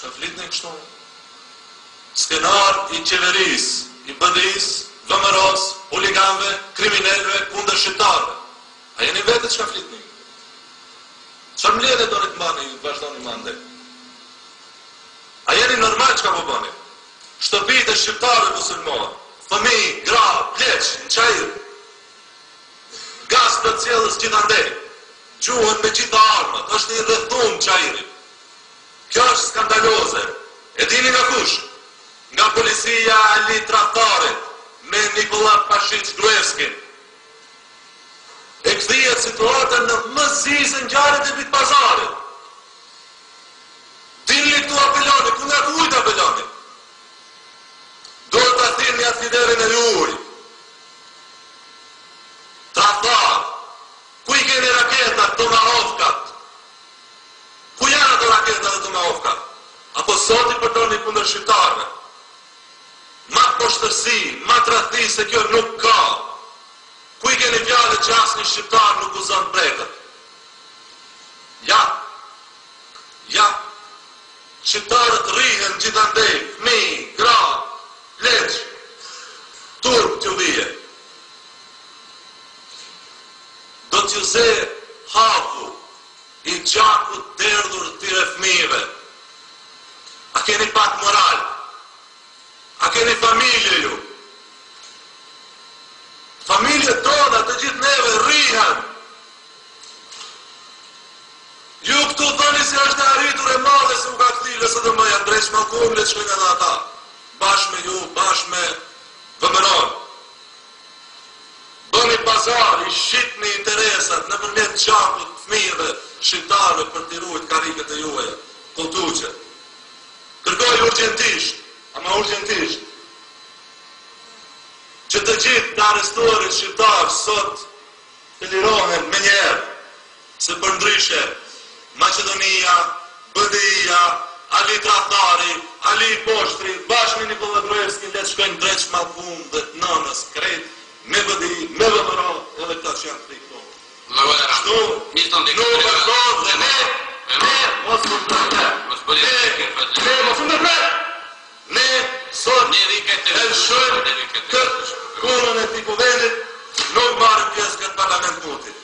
Çka flitni kështu? Skenar i qeverisë, i BDI-s, VMRO-s, huliganëve, kriminalëve kundër shqiptarëve. A jeni vetë çka flitni? Çfarë mbledhje doni të mbani, vazhdoni mande? A jeni normal çka po bëni? Shtëpitë e shqiptarëve muslimanë, fëmijë, gra, pleq, në çajër. Gaz të cjellës gjithandej. Gjuhën me gjitha armat, është i rrethum çajri. Kjo është skandaloze. E dini nga kush? Nga policia Ali Traktarit me Nikola Pashic Gruevskin. E kthjet situatën në më zizë ngjarjet e Bit Pazarit. Dini këtu apeloni, ku nga kujt apeloni? Duhet ta thirrni atë liderin e juaj. Traktar. Ku i keni raketat, Tomahawkat? Ku janë ato raketat dhe Tomahawkat? Apo sot i përdorni kundër shqiptarëve? Ma poshtërsi, ma tradhti se kjo nuk ka. Ku i keni fjalët që asnjë shqiptar nuk uzon brekët? Ja. Shqiptarët rrihen gjithandej, fëmijë, gra, pleq, turp t'ju vije. Do t'ju ze haku i gjakut derdhur t'ire fëmijëve. A keni pak moral? A keni familje ju? Familje tona të gjithë neve rrihen. Ju këtu thoni se është arritur e madhe se u ka kthile së të mëja drejt Shmallkun, le të shkojnë edhe ata. Bashkë me ju, bashkë me VMRO-n. Bëni pazar, i shitni interesat nëpërmjet gjakut fëmijëve shqiptarëve për t'i ruajtur karriket e juaja, kultuçe. Kërkoj urgjentisht, ama urgjentisht, që të gjithë të arrestuarit shqiptarë sot të lirohen me njerë, se për ndryshe Macedonia, BDI-ja, Ali Traktari, Ali Poshtri, bashkë me Nikola Gruevskin, le të shkojnë drejt Shmallkun dhe të nënës krejt, me BDI, me VMRO, edhe këta që janë këti këto. Shtu, nuk vazhdojnë dhe ne, mos më ndërpret, ne sot e lëshojmë këtë punën e t'i kuvenit, nuk marrë pjesë këtë parlament mutit.